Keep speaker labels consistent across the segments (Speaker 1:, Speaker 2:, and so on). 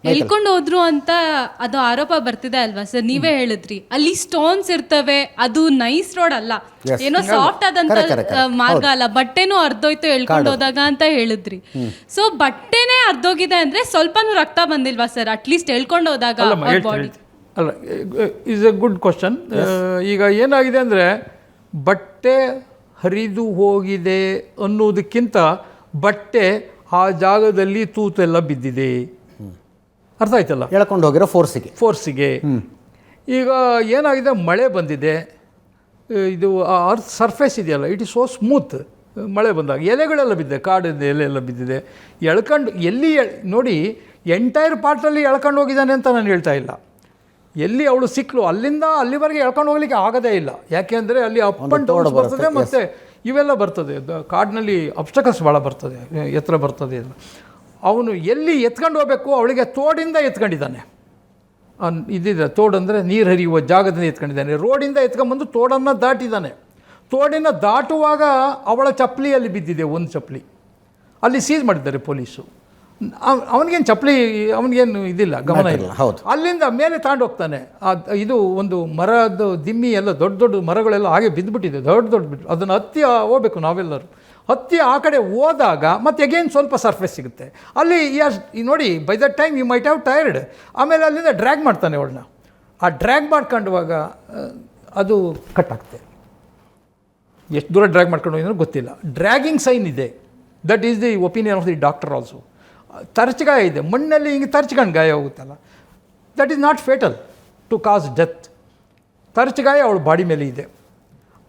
Speaker 1: ಎಳ್ಕೊಂಡು ಹೋದ್ರು ಅಂತ ಅದು ಆರೋಪ ಬರ್ತಿದೆ ಅಲ್ವಾ ಸರ್? ನೀವೇ ಹೇಳಿದ್ರಿ ಅಲ್ಲಿ ಸ್ಟೋನ್ಸ್ ಇರ್ತವೆ, ಅದು ನೈಸ್ ರೋಡ್ ಅಲ್ಲ, ಏನೋ ಸಾಫ್ಟ್ ಆದಂತ ಮಾರ್ಗ ಅಲ್ಲ, ಬಟ್ಟೆನೂ ಅರ್ಧೋಯ್ತು ಎಳ್ಕೊಂಡು ಹೋದಾಗ ಅಂತ ಹೇಳಿದ್ರಿ. ಸೊ ಬಟ್ಟೆನೇ ಅರ್ಧೋಗಿದೆ ಅಂದ್ರೆ ಸ್ವಲ್ಪನೂ ರಕ್ತ ಬಂದಿಲ್ವಾ ಸರ್ ಅಟ್ಲೀಸ್ಟ್ ಎಳ್ಕೊಂಡು ಹೋದಾಗ ಬಾಡಿ?
Speaker 2: ಅಲ್ಲ, ಇಸ್ ಎ ಗುಡ್ ಕ್ವಶನ್. ಈಗ ಏನಾಗಿದೆ ಅಂದರೆ ಬಟ್ಟೆ ಹರಿದು ಹೋಗಿದೆ ಅನ್ನೋದಕ್ಕಿಂತ ಬಟ್ಟೆ ಆ ಜಾಗದಲ್ಲಿ ತೂತೆಲ್ಲ ಬಿದ್ದಿದೆ, ಅರ್ಥ ಆಯ್ತಲ್ಲ?
Speaker 3: ಎಳ್ಕೊಂಡು ಹೋಗಿರೋ ಫೋರ್ಸಿಗೆ.
Speaker 2: ಈಗ ಏನಾಗಿದೆ, ಮಳೆ ಬಂದಿದೆ, ಇದು ಅರ್ತ್ ಸರ್ಫೇಸ್ ಇದೆಯಲ್ಲ, ಇಟ್ ಇಸ್ ಸೋ ಸ್ಮೂತ್. ಮಳೆ ಬಂದಾಗ ಎಲೆಗಳೆಲ್ಲ ಬಿದ್ದಿದೆ, ಕಾಡಿನ ಎಲೆ ಎಲ್ಲ ಬಿದ್ದಿದೆ. ಎಳ್ಕೊಂಡು ಎಲ್ಲಿ ನೋಡಿ, ಎಂಟೈರ್ ಪಾರ್ಟಲ್ಲಿ ಎಳ್ಕೊಂಡು ಹೋಗಿದ್ದಾನೆ ಅಂತ ನಾನು ಹೇಳ್ತಾ ಇಲ್ಲ. ಎಲ್ಲಿ ಅವಳು ಸಿಕ್ಕಲು ಅಲ್ಲಿಂದ ಅಲ್ಲಿವರೆಗೆ ಎಳ್ಕೊಂಡು ಹೋಗ್ಲಿಕ್ಕೆ ಆಗೋದೇ ಇಲ್ಲ. ಯಾಕೆಂದರೆ ಅಲ್ಲಿ ಅಪ್ ಆ್ಯಂಡ್ ಡೌನ್ಸ್ ಬರ್ತದೆ, ಮತ್ತು ಇವೆಲ್ಲ ಬರ್ತದೆ. ಕಾಡಿನಲ್ಲಿ ಅಬ್ಸ್ಟಕಲ್ಸ್ ಭಾಳ ಬರ್ತದೆ, ಎತ್ತರ ಬರ್ತದೆ ಎಲ್ಲ. ಅವನು ಎಲ್ಲಿ ಎತ್ಕೊಂಡು ಹೋಗಬೇಕು ಅವಳಿಗೆ ತೋಡಿಂದ ಎತ್ಕೊಂಡಿದ್ದಾನೆ. ಇದಿದೆ ತೋಡು ಅಂದರೆ ನೀರು ಹರಿಯುವ ಜಾಗದಿಂದ ಎತ್ಕೊಂಡಿದ್ದಾನೆ. ರೋಡಿಂದ ಎತ್ಕೊಂಡ್ಬಂದು ತೋಡನ್ನು ದಾಟಿದ್ದಾನೆ. ತೋಡಿನ ದಾಟುವಾಗ ಅವಳ ಚಪ್ಪಲಿಯಲ್ಲಿ ಬಿದ್ದಿದೆ, ಒಂದು ಚಪ್ಪಲಿ. ಅಲ್ಲಿ ಸೀಸ್ ಮಾಡಿದ್ದಾರೆ ಪೊಲೀಸು. ಅವನಿಗೇನು ಚಪ್ಪಲಿ, ಅವನಿಗೇನು ಇದಿಲ್ಲ, ಗಮನ ಇಲ್ಲ. ಅಲ್ಲಿಂದ ಮೇಲೆ ತಾಂಡೋಗ್ತಾನೆ. ಇದು ಒಂದು ಮರದ ದಿಮ್ಮಿ ಎಲ್ಲ ದೊಡ್ಡ ದೊಡ್ಡ ಮರಗಳೆಲ್ಲ ಹಾಗೆ ಬಿದ್ದುಬಿಟ್ಟಿದೆ, ದೊಡ್ಡ ಬಿದ್ದು. ಅದನ್ನು ಹತ್ತಿ ಹೋಗಬೇಕು ನಾವೆಲ್ಲರೂ. ಹತ್ತಿ ಆ ಕಡೆ ಹೋದಾಗ ಮತ್ತೆ ಅಗೇನ್ ಸ್ವಲ್ಪ ಸರ್ಫೇಸ್ ಸಿಗುತ್ತೆ. ಅಲ್ಲಿ ನೋಡಿ, by that time you might have tired. ಆಮೇಲೆ ಅಲ್ಲಿಂದ ಡ್ರ್ಯಾಗ್ ಮಾಡ್ತಾನೆ ಅವಳನ್ನ. ಆ ಡ್ರ್ಯಾಗ್ ಮಾಡ್ಕೊಂಡುವಾಗ ಅದು ಕಟ್ ಆಗ್ತದೆ. ಎಷ್ಟು ದೂರ ಡ್ರ್ಯಾಗ್ ಮಾಡ್ಕೊಂಡು ಹೋಗಿದ್ರೆ ಗೊತ್ತಿಲ್ಲ. ಡ್ರ್ಯಾಗಿಂಗ್ ಸೈನ್ ಇದೆ. That is the opinion of the doctor also. ತರಚುಗಾಯ ಇದೆ, ಮಣ್ಣಲ್ಲಿ ಹಿಂಗೆ ತರಚ್ಕೊಂಡು ಗಾಯ ಹೋಗುತ್ತಲ್ಲ, that is not fatal to cause death. ತರಚುಗಾಯ ಅವಳ ಬಾಡಿ ಮೇಲೆ ಇದೆ.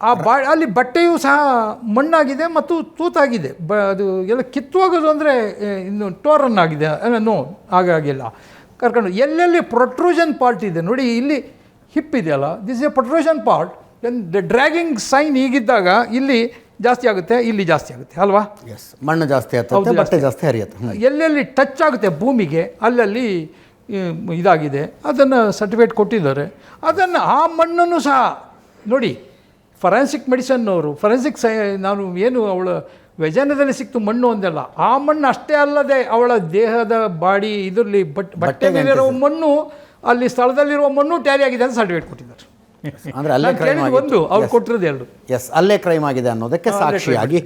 Speaker 2: ಆ ಅಲ್ಲಿ ಬಟ್ಟೆಯೂ ಸಹ ಮಣ್ಣಾಗಿದೆ ಮತ್ತು ತೂತಾಗಿದೆ. ಅದು ಎಲ್ಲ ಕಿತ್ತೋಗೋದು ಅಂದರೆ ಇನ್ನು ಟೋರನ್ನಾಗಿದೆ, ನೋ ಹಾಗಾಗಿಲ್ಲ. ಕರ್ಕೊಂಡು ಎಲ್ಲೆಲ್ಲಿ ಪ್ರೊಟ್ರೂಷನ್ ಪಾರ್ಟ್ ಇದೆ ನೋಡಿ, ಇಲ್ಲಿ ಹಿಪ್ ಇದೆಯಲ್ಲ, this a protrusion part. Dragging sign ಹೀಗಿದ್ದಾಗ ಇಲ್ಲಿ ಜಾಸ್ತಿ ಆಗುತ್ತೆ, ಇಲ್ಲಿ ಜಾಸ್ತಿ ಆಗುತ್ತೆ ಅಲ್ವಾ?
Speaker 3: ಎಸ್, ಮಣ್ಣು ಜಾಸ್ತಿ ಆಗುತ್ತೆ, ಬಟ್ಟೆ ಜಾಸ್ತಿ ಹರಿಯುತ್ತೆ.
Speaker 2: ಎಲ್ಲೆಲ್ಲಿ ಟಚ್ ಆಗುತ್ತೆ ಭೂಮಿಗೆ ಅಲ್ಲಲ್ಲಿ ಇದಾಗಿದೆ. ಅದನ್ನು ಸರ್ಟಿಫಿಕೇಟ್ ಕೊಟ್ಟಿದ್ದಾರೆ. ಅದನ್ನು ಆ ಮಣ್ಣನ್ನು ಸಹ ನೋಡಿ, ಫೊರೆನ್ಸಿಕ್ ಮೆಡಿಸನ್ನವರು ನಾನು ಏನು ಅವಳ ವ್ಯಜನದಲ್ಲಿ ಸಿಕ್ತು ಮಣ್ಣು ಒಂದಲ್ಲ, ಆ ಮಣ್ಣು ಅಷ್ಟೇ ಅಲ್ಲದೆ ಅವಳ ದೇಹದ ಬಾಡಿ ಇದರಲ್ಲಿ ಬಟ್ಟೆ ಮೇಲಿರೋ ಮಣ್ಣು, ಅಲ್ಲಿ ಸ್ಥಳದಲ್ಲಿರುವ ಮಣ್ಣು ಟ್ಯಾಲಿ ಆಗಿದೆ ಅಂತ ಸರ್ಟಿಫಿಕೇಟ್ ಕೊಟ್ಟಿದ್ದಾರೆ.
Speaker 3: ಅಂದರೆ ಅಲ್ಲೇ ಕ್ರೈಮ್
Speaker 2: ಒಂದು ಅವ್ರು ಕೊಟ್ಟಿರೋದು ಎರಡು.
Speaker 3: ಎಸ್, ಅಲ್ಲೇ ಕ್ರೈಮ್ ಆಗಿದೆ ಅನ್ನೋದಕ್ಕೆ ಸಾಕ್ಷಿಯಾಗಿ